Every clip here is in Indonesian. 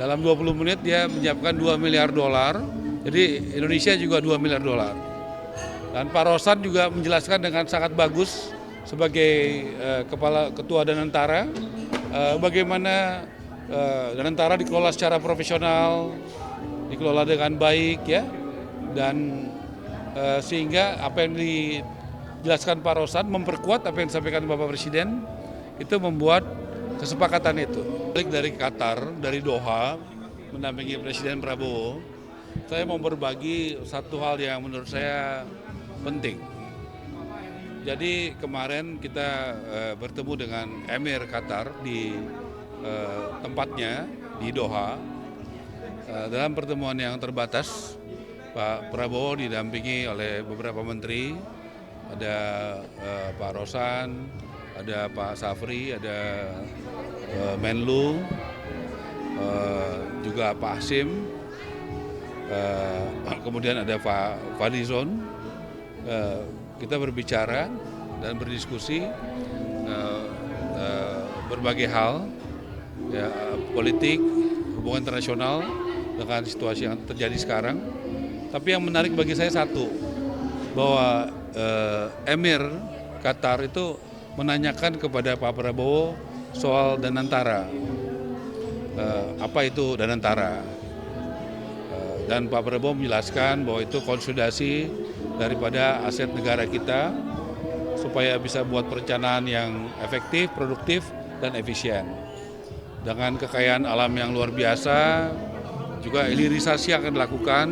Dalam 20 menit dia menyiapkan 2 miliar dolar, jadi Indonesia juga 2 miliar dolar. Dan Pak Rosan juga menjelaskan dengan sangat bagus sebagai Kepala Ketua Danantara, bagaimana Danantara dikelola secara profesional, dikelola dengan baik ya, dan sehingga apa yang dijelaskan Pak Rosan memperkuat apa yang disampaikan Bapak Presiden, itu membuat kesepakatan itu. Balik dari Qatar, dari Doha, mendampingi Presiden Prabowo, saya mau berbagi satu hal yang menurut saya penting. Jadi kemarin kita bertemu dengan Emir Qatar di tempatnya di Doha. Dalam pertemuan yang terbatas, Pak Prabowo didampingi oleh beberapa menteri, ada Pak Rosan, ada Pak Safri, ada Menlu, juga Pak Hasim, kemudian ada Pak Fadlizon. Kita berbicara dan berdiskusi berbagai hal, ya, politik, hubungan internasional dengan situasi yang terjadi sekarang. Tapi yang menarik bagi saya satu, bahwa Emir Qatar itu menanyakan kepada Pak Prabowo soal Danantara. Apa itu Danantara? Dan Pak Prabowo menjelaskan bahwa itu konsolidasi daripada aset negara kita supaya bisa buat perencanaan yang efektif, produktif, dan efisien. Dengan kekayaan alam yang luar biasa, juga hilirisasi akan dilakukan,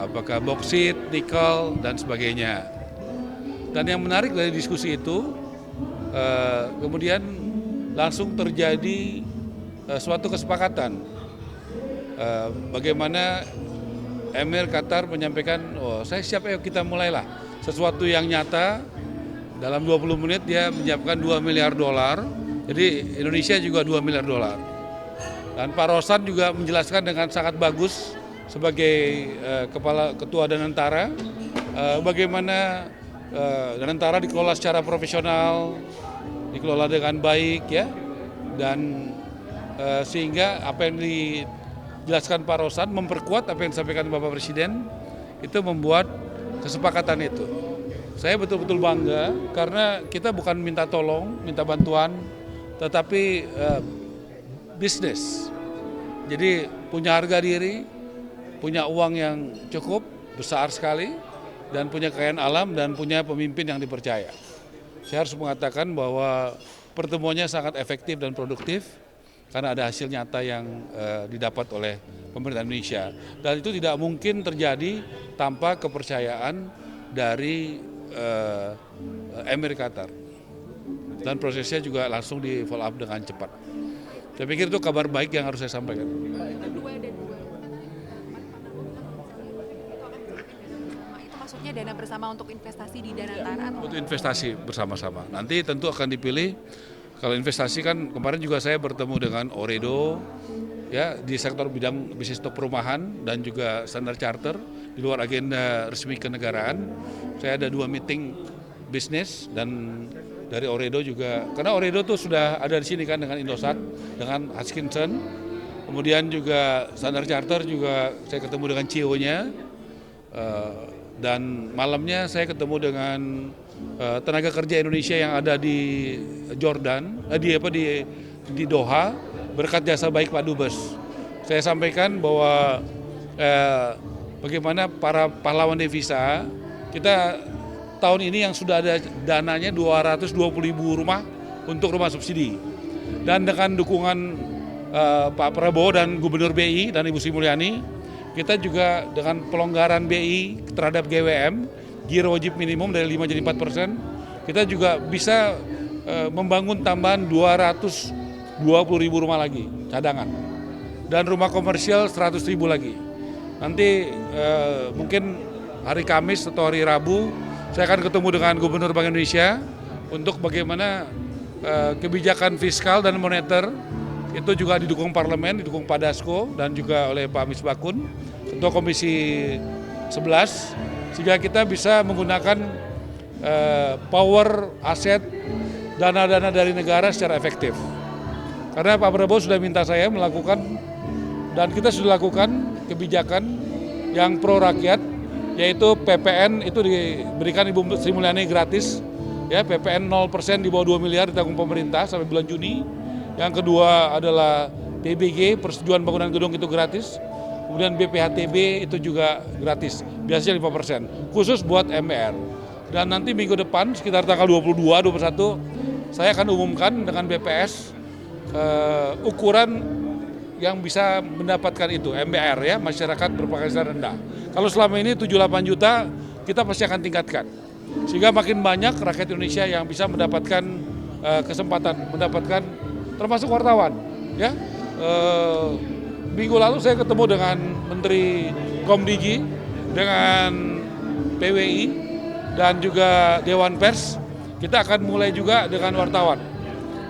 apakah boksit, nikel, dan sebagainya. Dan yang menarik dari diskusi itu, kemudian langsung terjadi suatu kesepakatan. Bagaimana Emir Qatar menyampaikan, saya siap, ayo kita mulailah. Sesuatu yang nyata, dalam 20 menit dia menyiapkan 2 miliar dolar, jadi Indonesia juga 2 miliar dolar. Dan Pak Rosan juga menjelaskan dengan sangat bagus sebagai Kepala Ketua Danantara, bagaimana Danantara dikelola secara profesional, dikelola dengan baik ya, dan sehingga apa yang dijelaskan Pak Rosan memperkuat apa yang disampaikan Bapak Presiden, itu membuat kesepakatan itu. Saya betul-betul bangga karena kita bukan minta tolong, minta bantuan, tetapi bisnis. Jadi punya harga diri, punya uang yang cukup besar sekali, dan punya kekayaan alam, dan punya pemimpin yang dipercaya. Saya harus mengatakan bahwa pertemuannya sangat efektif dan produktif karena ada hasil nyata yang didapat oleh pemerintah Indonesia. Dan itu tidak mungkin terjadi tanpa kepercayaan dari Emir Qatar. Dan prosesnya juga langsung di follow up dengan cepat. Saya pikir itu kabar baik yang harus saya sampaikan. Itu maksudnya dana bersama untuk investasi di Danantara? Untuk investasi bersama-sama. Nanti tentu akan dipilih. Kalau investasi kan kemarin juga saya bertemu dengan Ooredoo ya di sektor bidang bisnis perumahan dan juga Standard Chartered di luar agenda resmi kenegaraan. Saya ada 2 meeting bisnis, dan dari Ooredoo juga, karena Ooredoo tuh sudah ada di sini kan dengan Indosat, dengan Hutchinson, kemudian juga Standard Chartered juga saya ketemu dengan CEO-nya, dan malamnya saya ketemu dengan tenaga kerja Indonesia yang ada di Jordan, di Doha, berkat jasa baik Pak Dubes. Saya sampaikan bahwa bagaimana para pahlawan devisa kita tahun ini yang sudah ada dananya 220.000 rumah untuk rumah subsidi, dan dengan dukungan Pak Prabowo dan Gubernur BI dan Ibu Sri Mulyani, kita juga dengan pelonggaran BI terhadap GWM, giro wajib minimum dari 5 jadi 4%, kita juga bisa membangun tambahan 220.000 rumah lagi cadangan, dan rumah komersial 100.000 lagi. Nanti mungkin hari Kamis atau hari Rabu saya akan ketemu dengan Gubernur Bank Indonesia untuk bagaimana kebijakan fiskal dan moneter itu juga didukung parlemen, didukung Pak Dasko dan juga oleh Pak Misbakun, Ketua Komisi 11, sehingga kita bisa menggunakan power aset dana-dana dari negara secara efektif. Karena Pak Prabowo sudah minta saya melakukan dan kita sudah lakukan kebijakan yang pro rakyat, yaitu PPN itu diberikan Ibu Sri Mulyani gratis, ya PPN 0% di bawah 2 miliar ditanggung pemerintah sampai bulan Juni. Yang kedua adalah PBG, persetujuan bangunan gedung itu gratis. Kemudian BPHTB itu juga gratis, biasanya 5%, khusus buat MBR. Dan nanti minggu depan sekitar tanggal 22-21 saya akan umumkan dengan BPS ukuran yang bisa mendapatkan itu, MBR ya, masyarakat berpenghasilan rendah. Kalau selama ini 7-8 juta, kita pasti akan tingkatkan. Sehingga makin banyak rakyat Indonesia yang bisa mendapatkan kesempatan, mendapatkan termasuk wartawan. Ya, minggu lalu saya ketemu dengan Menteri Komdigi, dengan PWI, dan juga Dewan Pers. Kita akan mulai juga dengan wartawan.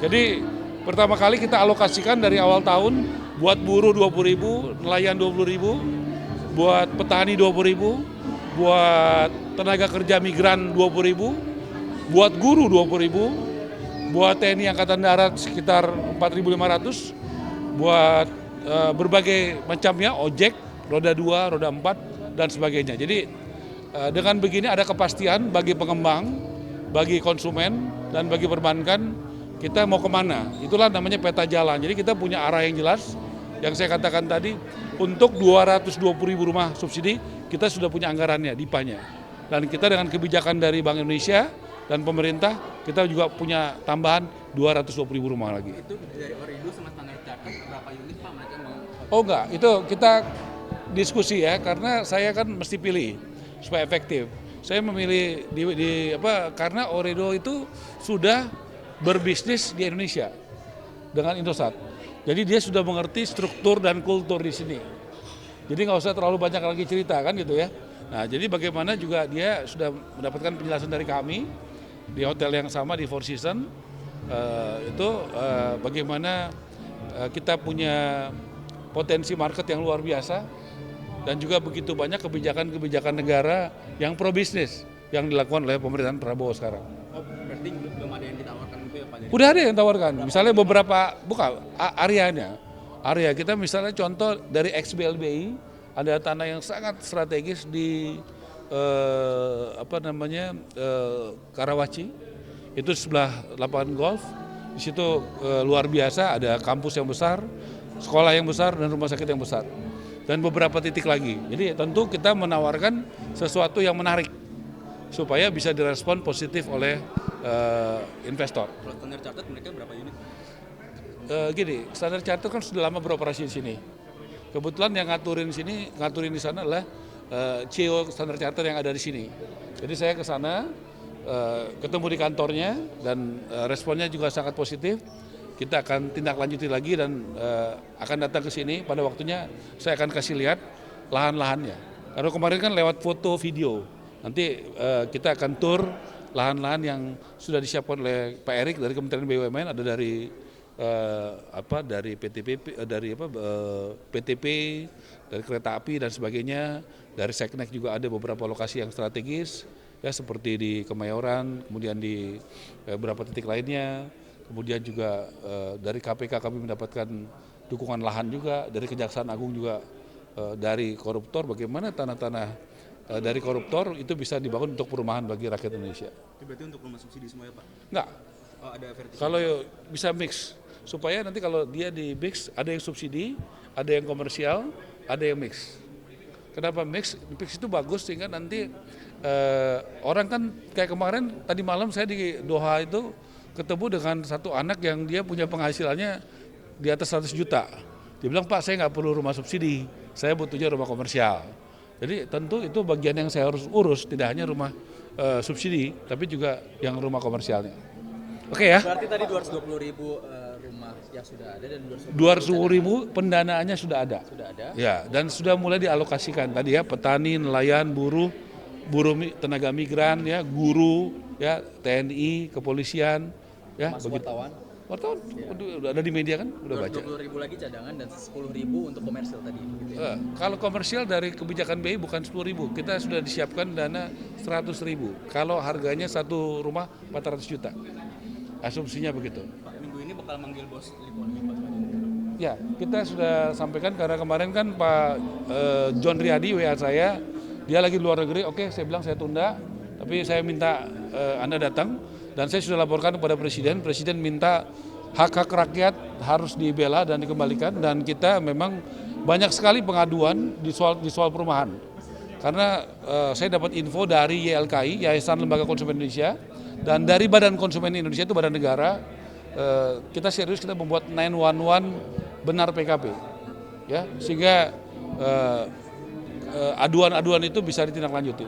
Jadi pertama kali kita alokasikan dari awal tahun buat buruh 20.000, nelayan 20.000, buat petani 20.000, buat tenaga kerja migran 20.000, buat guru 20.000, buat TNI Angkatan Darat sekitar 4.500, buat berbagai macamnya, ojek, roda 2, roda 4, dan sebagainya. Jadi dengan begini ada kepastian bagi pengembang, bagi konsumen, dan bagi perbankan kita mau kemana. Itulah namanya peta jalan. Jadi kita punya arah yang jelas, yang saya katakan tadi, untuk 220.000 rumah subsidi, kita sudah punya anggarannya, DIPA-nya. Dan kita dengan kebijakan dari Bank Indonesia dan pemerintah, kita juga punya tambahan 220.000 rumah lagi. Itu dari Orido sama Standard Chartered berapa unit Pak mereka mau? Oh enggak, itu kita diskusi ya, karena saya kan mesti pilih supaya efektif. Saya memilih karena Orido itu sudah berbisnis di Indonesia dengan Indosat. Jadi dia sudah mengerti struktur dan kultur di sini. Jadi nggak usah terlalu banyak lagi cerita kan gitu ya. Nah jadi bagaimana juga dia sudah mendapatkan penjelasan dari kami di hotel yang sama di Four Seasons. Bagaimana kita punya potensi market yang luar biasa dan juga begitu banyak kebijakan-kebijakan negara yang pro bisnis yang dilakukan oleh pemerintahan Prabowo sekarang. Oh, berarti belum ada yang ditawarkan itu ya Pak? Udah ada yang tawarkan, misalnya beberapa, area kita misalnya contoh dari ex-BLBI, ada tanah yang sangat strategis di Karawaci, itu sebelah lapangan golf, di situ luar biasa, ada kampus yang besar, sekolah yang besar, dan rumah sakit yang besar, dan beberapa titik lagi. Jadi tentu kita menawarkan sesuatu yang menarik, supaya bisa direspon positif oleh investor. Kalau Standard Chartered mereka berapa unit? Standard Chartered kan sudah lama beroperasi di sini. Kebetulan yang ngaturin di sana adalah CEO Standard Chartered yang ada di sini. Jadi saya ke sana, ketemu di kantornya, dan responnya juga sangat positif. Kita akan tindak lanjuti lagi dan akan datang ke sini pada waktunya. Saya akan kasih lihat lahan-lahannya. Karena kemarin kan lewat foto, video. Nanti kita akan tur lahan-lahan yang sudah disiapkan oleh Pak Erik dari Kementerian BUMN, ada dari PTP, dari kereta api dan sebagainya. Dari Seknek juga ada beberapa lokasi yang strategis, ya seperti di Kemayoran, kemudian di beberapa titik lainnya. Kemudian juga dari KPK kami mendapatkan dukungan lahan juga, dari Kejaksaan Agung juga, dari koruptor, bagaimana tanah-tanah dari koruptor itu bisa dibangun untuk perumahan bagi rakyat Indonesia. Berarti untuk rumah subsidi semua ya Pak? Enggak. Oh, ada vertikal. Kalau bisa mix, supaya nanti kalau dia di mix, ada yang subsidi, ada yang komersial, ada yang mix. Kenapa mix? Mix itu bagus sehingga nanti orang kan kayak kemarin tadi malam saya di Doha itu ketemu dengan satu anak yang dia punya penghasilannya di atas 100 juta. Dia bilang, Pak saya nggak perlu rumah subsidi, saya butuhnya rumah komersial. Jadi tentu itu bagian yang saya harus urus, tidak hanya rumah subsidi, tapi juga yang rumah komersialnya. Oke ya? Berarti tadi 220.000 rumah yang sudah ada dan 200.000 pendanaannya sudah ada. Sudah ada. Ya, dan sudah mulai dialokasikan tadi ya, petani, nelayan, buruh tenaga migran, ya, guru, ya, TNI, kepolisian, ya, begitu. Wartawan ya. Udah ada di media kan, udah baca. 20.000 lagi cadangan dan 10.000 untuk komersil tadi. Gitu ya. Kalau komersial dari kebijakan BI bukan 10.000, kita sudah disiapkan dana 100.000. Kalau harganya satu rumah 400 juta, asumsinya begitu. Pak, minggu ini bakal manggil bos Lipo lagi Pak? Ya, kita sudah sampaikan karena kemarin kan Pak John Riyadi WA saya, dia lagi di luar negeri, oke saya bilang saya tunda, tapi saya minta Anda datang dan saya sudah laporkan kepada Presiden, Presiden minta hak-hak rakyat harus dibela dan dikembalikan dan kita memang banyak sekali pengaduan di soal perumahan. Karena saya dapat info dari YLKI, Yayasan Lembaga Konsumen Indonesia, dan dari Badan Konsumen Indonesia itu badan negara, kita serius kita membuat 911 benar PKP, ya sehingga aduan-aduan itu bisa ditindaklanjuti.